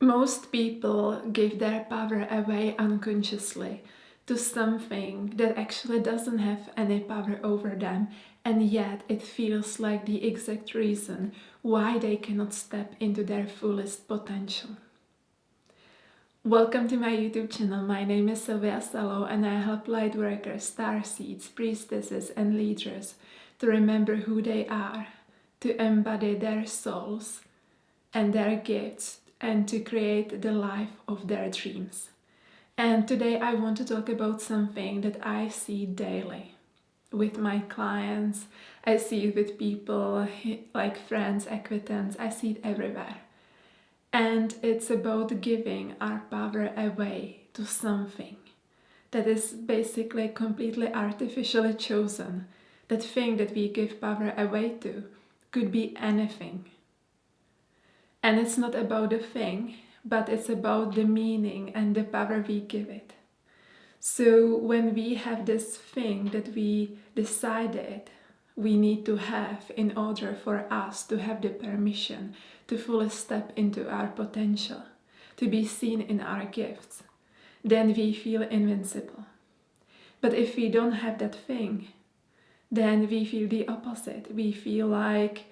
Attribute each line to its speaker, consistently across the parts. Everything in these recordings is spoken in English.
Speaker 1: Most people give their power away unconsciously to something that actually doesn't have any power over them, and yet it feels like the exact reason why they cannot step into their fullest potential. Welcome to my YouTube channel. My name is Sylvia Salo and I help lightworkers, starseeds, priestesses and leaders to remember who they are, to embody their souls and their gifts, and to create the life of their dreams. And today I want to talk about something that I see daily with my clients. I see it with people like friends, acquaintances. I see it everywhere. And it's about giving our power away to something that is basically completely artificially chosen. That thing that we give power away to could be anything. And it's not about the thing, but it's about the meaning and the power we give it. So when we have this thing that we decided we need to have in order for us to have the permission to fully step into our potential, to be seen in our gifts, then we feel invincible. But if we don't have that thing, then we feel the opposite. We feel like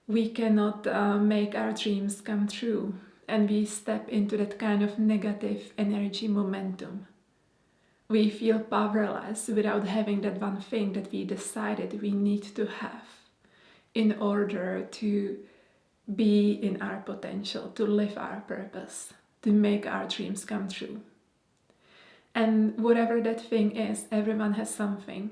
Speaker 1: we cannot make our dreams come true, and we step into that kind of negative energy momentum. We feel powerless without having that one thing that we decided we need to have in order to be in our potential, to live our purpose, to make our dreams come true. And whatever that thing is, everyone has something.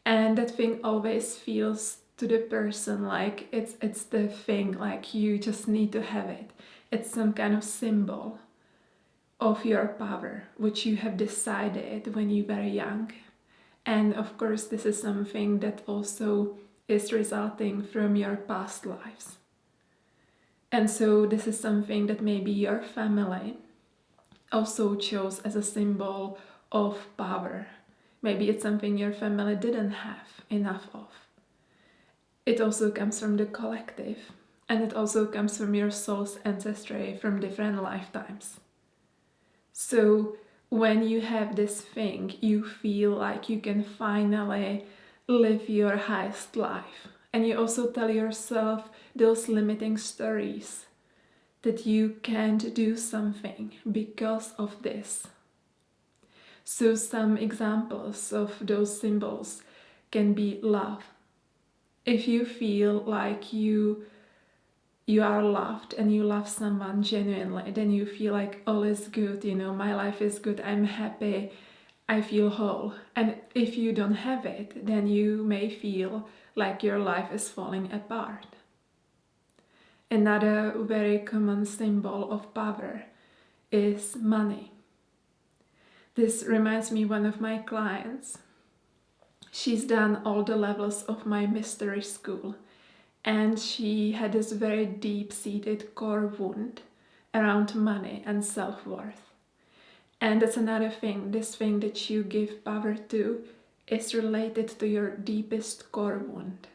Speaker 1: And that thing always feels to the person like it's the thing, like you just need to have it. It's some kind of symbol of your power, which you have decided when you were young. And of course, this is something that also is resulting from your past lives. And so this is something that maybe your family also chose as a symbol of power. Maybe it's something your family didn't have enough of. It also comes from the collective, and it also comes from your soul's ancestry from different lifetimes. So when you have this thing, you feel like you can finally live your highest life. And you also tell yourself those limiting stories that you can't do something because of this. So some examples of those symbols can be love. If you feel like you are loved and you love someone genuinely, then you feel like all is good, my life is good, I'm happy, I feel whole. And if you don't have it, then you may feel like your life is falling apart. Another very common symbol of power is money. This reminds me of one of my clients. She's done all the levels of my mystery school, and she had this very deep-seated core wound around money and self-worth. And that's another thing, this thing that you give power to is related to your deepest core wound.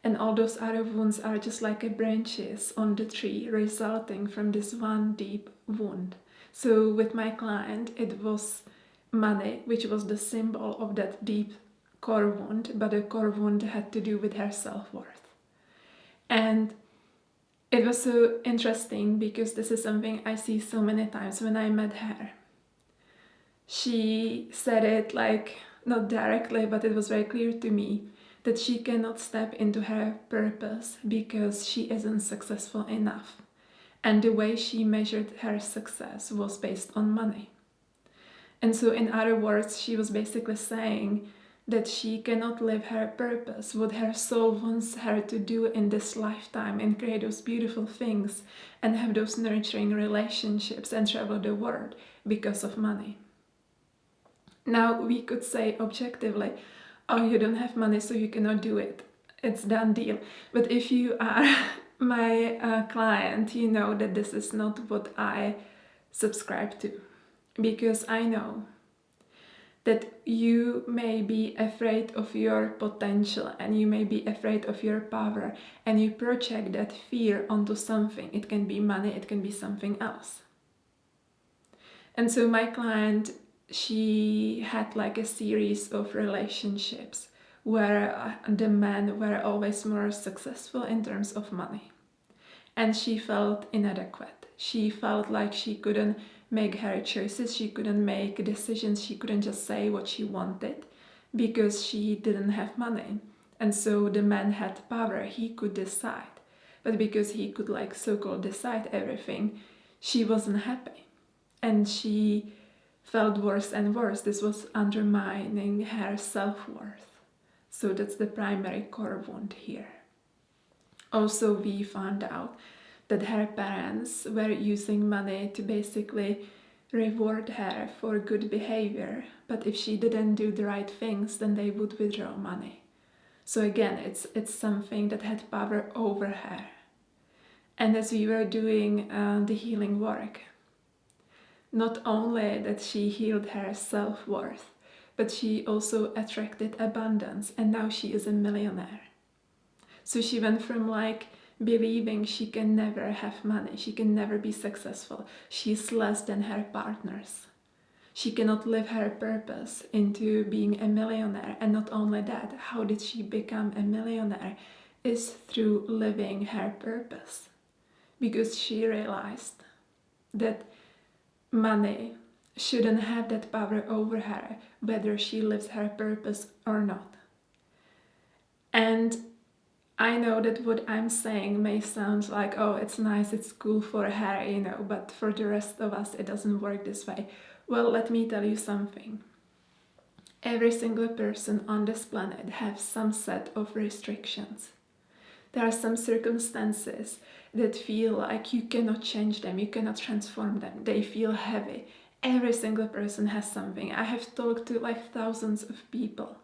Speaker 1: And all those other wounds are just like branches on the tree resulting from this one deep wound. So with my client, it was money, which was the symbol of that deep core wound, but the core wound had to do with her self-worth. And it was so interesting because this is something I see so many times when I met her. She said it like, not directly, but it was very clear to me that she cannot step into her purpose because she isn't successful enough. And the way she measured her success was based on money. And so in other words, she was basically saying that she cannot live her purpose, what her soul wants her to do in this lifetime, and create those beautiful things and have those nurturing relationships and travel the world because of money. Now we could say objectively, oh, you don't have money so you cannot do it. It's done deal. But if you are my client, you know that this is not what I subscribe to. Because I know that you may be afraid of your potential and you may be afraid of your power, and you project that fear onto something. It can be money, it can be something else. And so my client, she had like a series of relationships where the men were always more successful in terms of money. And she felt inadequate. She felt like she couldn't make her choices, she couldn't make decisions, she couldn't just say what she wanted because she didn't have money. And so the man had power, he could decide. But because he could like so-called decide everything, she wasn't happy. And she felt worse and worse. This was undermining her self-worth. So that's the primary core wound here. Also, we found out that her parents were using money to basically reward her for good behavior, but if she didn't do the right things, then they would withdraw money. So again, it's something that had power over her. And as we were doing the healing work, not only that she healed her self-worth, but she also attracted abundance, and now she is a millionaire. So she went from like believing she can never have money, she can never be successful, she's less than her partners, she cannot live her purpose, into being a millionaire. And not only that, how did she become a millionaire? Is through living her purpose, because she realized that money shouldn't have that power over her, whether she lives her purpose or not. And I know that what I'm saying may sound like, oh, it's nice, it's cool for her, but for the rest of us, it doesn't work this way. Well, let me tell you something. Every single person on this planet has some set of restrictions. There are some circumstances that feel like you cannot change them, you cannot transform them. They feel heavy. Every single person has something. I have talked to like thousands of people.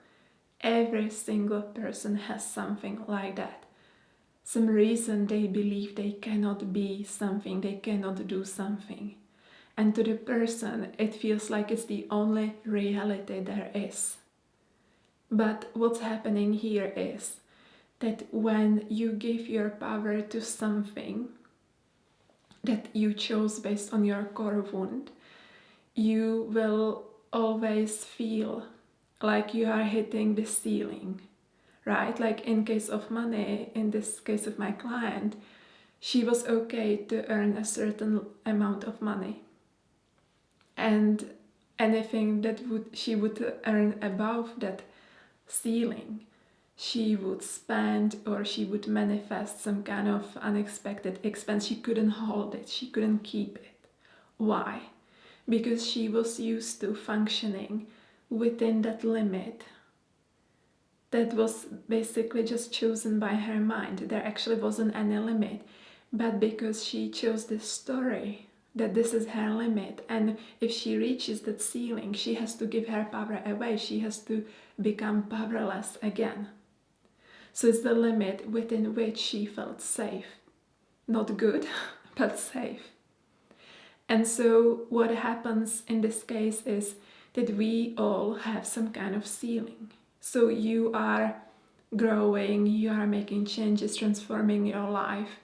Speaker 1: Every single person has something like that. Some reason they believe they cannot be something, they cannot do something. And to the person, it feels like it's the only reality there is. But what's happening here is that when you give your power to something that you chose based on your core wound, you will always feel like you are hitting the ceiling, right? Like in case of money, in this case of my client, she was okay to earn a certain amount of money. And anything that she would earn above that ceiling, she would spend or she would manifest some kind of unexpected expense. She couldn't hold it, she couldn't keep it. Why? Because she was used to functioning within that limit that was basically just chosen by her mind. There actually wasn't any limit, but because she chose this story that this is her limit, and if she reaches that ceiling, she has to give her power away, she has to become powerless again. So it's the limit within which she felt safe. Not good, but safe. And so what happens in this case is that we all have some kind of ceiling. So you are growing, you are making changes, transforming your life,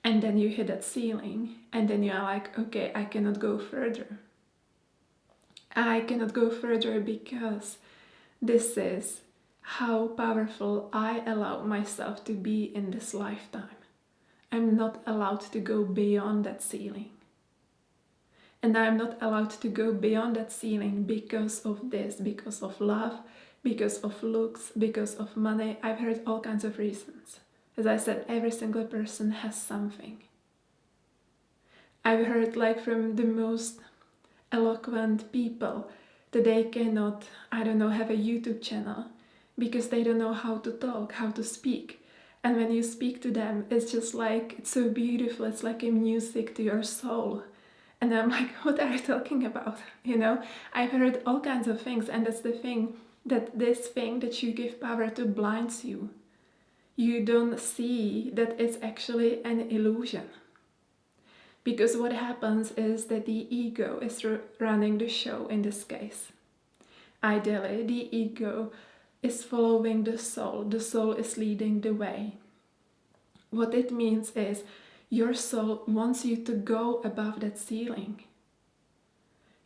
Speaker 1: and then you hit that ceiling, and then you are like, okay, I cannot go further. I cannot go further because this is how powerful I allow myself to be in this lifetime. I'm not allowed to go beyond that ceiling. And I'm not allowed to go beyond that ceiling because of this, because of love, because of looks, because of money. I've heard all kinds of reasons. As I said, every single person has something. I've heard like from the most eloquent people that they cannot, have a YouTube channel because they don't know how to talk, how to speak. And when you speak to them, it's just like, it's so beautiful. It's like a music to your soul. And I'm like, what are you talking about? I've heard all kinds of things. And that's the thing, that this thing that you give power to blinds you. You don't see that it's actually an illusion. Because what happens is that the ego is running the show in this case. Ideally, the ego is following the soul is leading the way. What it means is your soul wants you to go above that ceiling.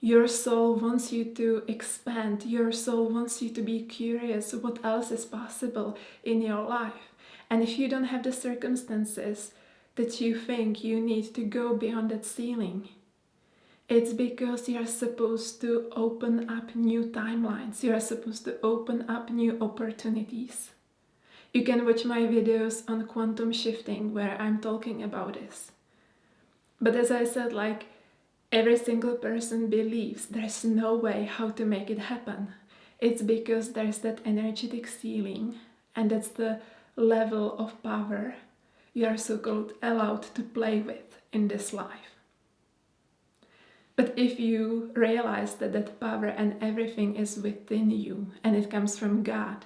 Speaker 1: Your soul wants you to expand. Your soul wants you to be curious what else is possible in your life. And if you don't have the circumstances that you think you need to go beyond that ceiling, it's because you are supposed to open up new timelines. You are supposed to open up new opportunities. You can watch my videos on quantum shifting where I'm talking about this. But as I said, like, every single person believes there's no way how to make it happen. It's because there's that energetic ceiling, and that's the level of power you are so-called allowed to play with in this life. But if you realize that that power and everything is within you, and it comes from God,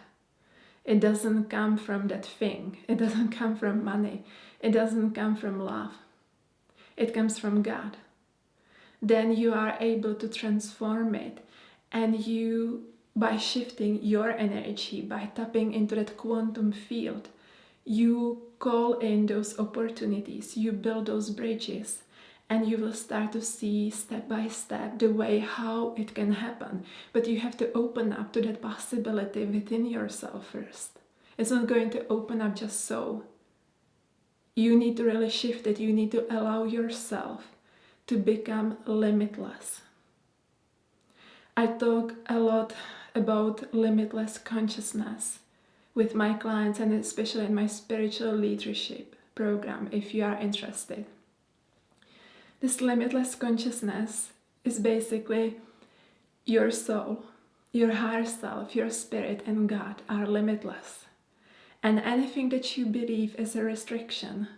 Speaker 1: it doesn't come from that thing, it doesn't come from money, it doesn't come from love, it comes from God, then you are able to transform it. And you, by shifting your energy, by tapping into that quantum field, you call in those opportunities, you build those bridges, and you will start to see step by step the way how it can happen. But you have to open up to that possibility within yourself first. It's not going to open up just so. You need to really shift it. You need to allow yourself to become limitless. I talk a lot about limitless consciousness with my clients, and especially in my spiritual leadership program, if you are interested. This limitless consciousness is basically your soul, your higher self, your spirit, and God are limitless. And anything that you believe is a restriction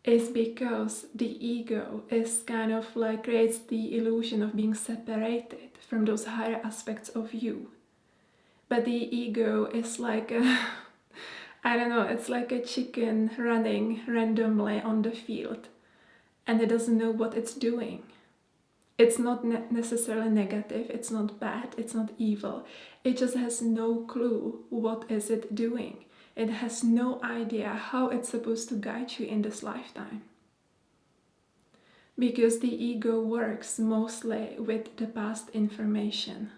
Speaker 1: is because the ego is kind of like creates the illusion of being separated from those higher aspects of you. But the ego is like it's like a chicken running randomly on the field, and it doesn't know what it's doing. It's not necessarily negative, it's not bad, it's not evil. It just has no clue what is it doing. It has no idea how it's supposed to guide you in this lifetime. Because the ego works mostly with the past information.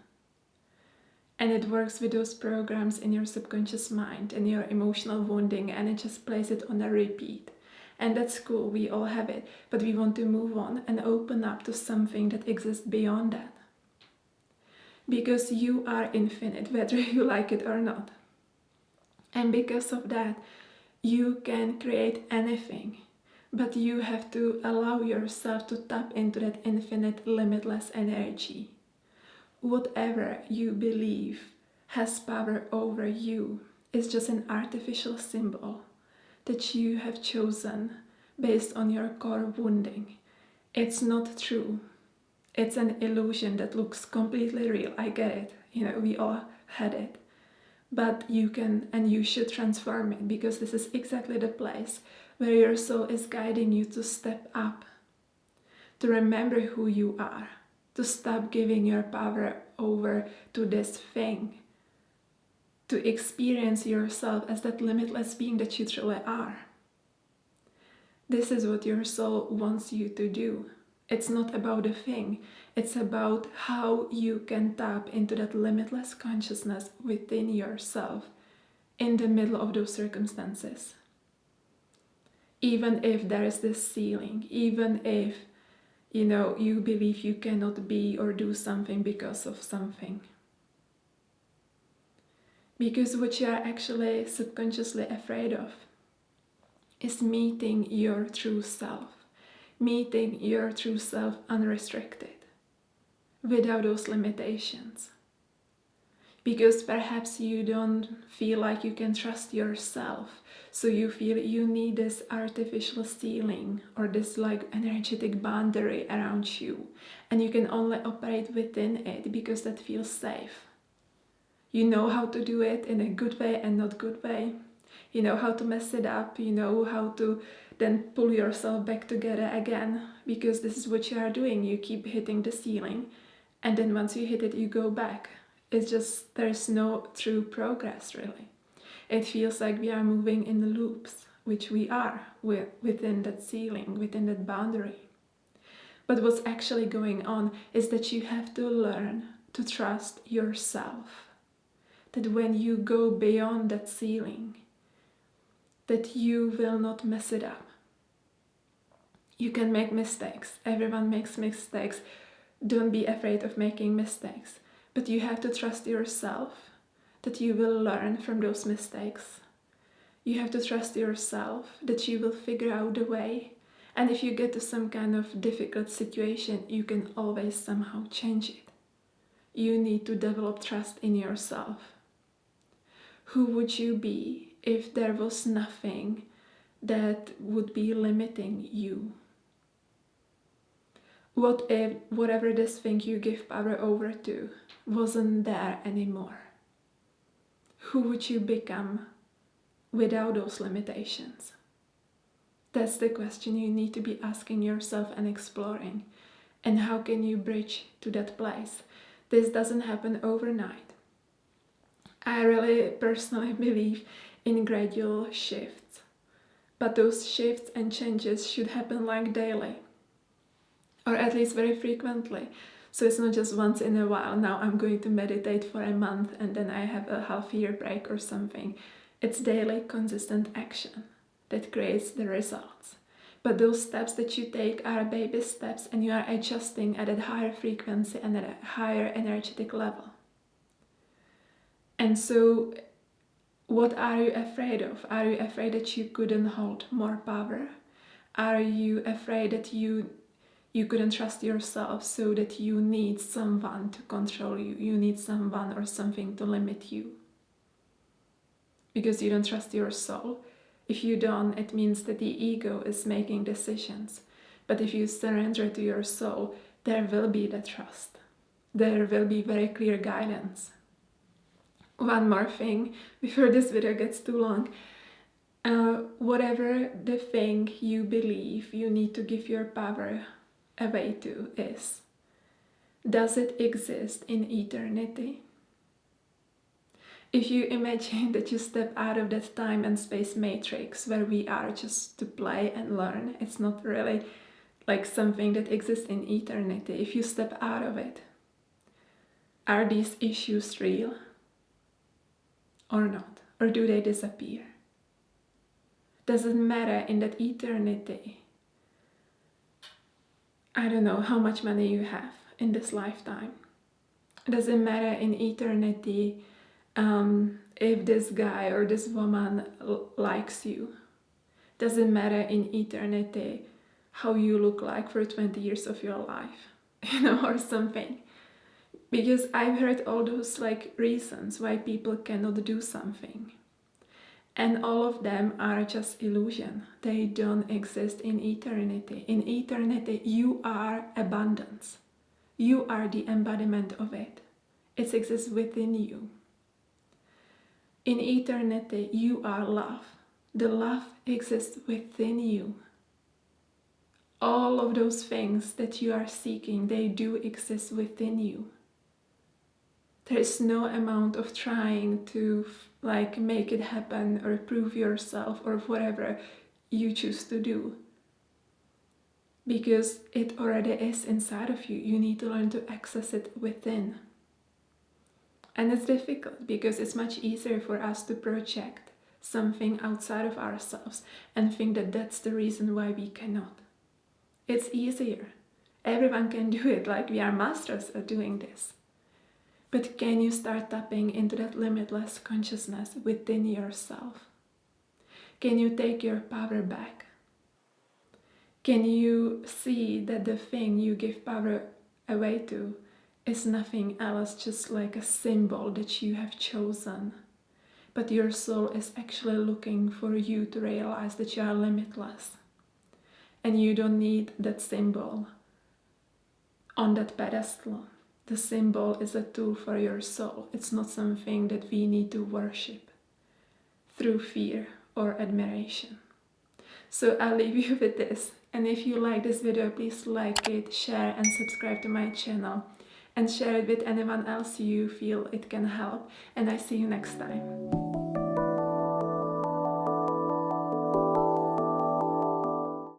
Speaker 1: And it works with those programs in your subconscious mind and your emotional wounding, and it just plays it on a repeat. And that's cool, we all have it, but we want to move on and open up to something that exists beyond that. Because you are infinite, whether you like it or not. And because of that, you can create anything, but you have to allow yourself to tap into that infinite, limitless energy. Whatever you believe has power over you is just an artificial symbol that you have chosen based on your core wounding. It's not true. It's an illusion that looks completely real. I get it. We all had it. But you can and you should transform it, because this is exactly the place where your soul is guiding you to step up, to remember who you are, to stop giving your power over to this thing, to experience yourself as that limitless being that you truly are. This is what your soul wants you to do. It's not about a thing, it's about how you can tap into that limitless consciousness within yourself in the middle of those circumstances. Even if there is this ceiling, even if you believe you cannot be or do something because of something. Because what you are actually subconsciously afraid of is meeting your true self. Meeting your true self unrestricted, without those limitations. Because perhaps you don't feel like you can trust yourself, so you feel you need this artificial ceiling or this like energetic boundary around you, and you can only operate within it because that feels safe. You know how to do it in a good way and not good way. You know how to mess it up, you know how to then pull yourself back together again, because this is what you are doing. You keep hitting the ceiling, and then once you hit it, you go back. It's just there's no true progress really. It feels like we are moving in the loops, which we are within that ceiling, within that boundary. But what's actually going on is that you have to learn to trust yourself. That when you go beyond that ceiling, that you will not mess it up. You can make mistakes. Everyone makes mistakes. Don't be afraid of making mistakes. But you have to trust yourself that you will learn from those mistakes. You have to trust yourself that you will figure out a way. And if you get to some kind of difficult situation, you can always somehow change it. You need to develop trust in yourself. Who would you be if there was nothing that would be limiting you? What if whatever this thing you give power over to wasn't there anymore? Who would you become without those limitations? That's the question you need to be asking yourself and exploring. And how can you bridge to that place? This doesn't happen overnight. I really personally believe in gradual shifts. But those shifts and changes should happen like daily. Or at least very frequently. So it's not just once in a while, now I'm going to meditate for a month and then I have a half-year break or something. It's daily, consistent action that creates the results. But those steps that you take are baby steps and you are adjusting at a higher frequency and at a higher energetic level. And so, what are you afraid of? Are you afraid that you couldn't hold more power? Are you afraid that you couldn't trust yourself, so that you need someone to control you? You need someone or something to limit you. Because you don't trust your soul. If you don't, it means that the ego is making decisions. But if you surrender to your soul, there will be the trust. There will be very clear guidance. One more thing, before this video gets too long. Whatever the thing you believe you need to give your power away to is, does it exist in eternity? If you imagine that you step out of that time and space matrix where we are just to play and learn, it's not really like something that exists in eternity. If you step out of it, are these issues real or not? Or do they disappear? Does it matter in that eternity? I don't know how much money you have in this lifetime. Does it matter in eternity if this guy or this woman likes you? Does it matter in eternity how you look like for 20 years of your life? Or something. Because I've heard all those reasons why people cannot do something. And all of them are just illusion. They don't exist in eternity. In eternity, you are abundance. You are the embodiment of it. It exists within you. In eternity, you are love. The love exists within you. All of those things that you are seeking, they do exist within you. There is no amount of trying to make it happen or prove yourself or whatever you choose to do. Because it already is inside of you. You need to learn to access it within. And it's difficult because it's much easier for us to project something outside of ourselves and think that that's the reason why we cannot. It's easier. Everyone can do it, we are masters at doing this. But can you start tapping into that limitless consciousness within yourself? Can you take your power back? Can you see that the thing you give power away to is nothing else, just like a symbol that you have chosen? But your soul is actually looking for you to realize that you are limitless. And you don't need that symbol on that pedestal. The symbol is a tool for your soul. It's not something that we need to worship through fear or admiration. So I'll leave you with this. And if you like this video, please like it, share and subscribe to my channel. and share it with anyone else you feel it can help. And I see you next time.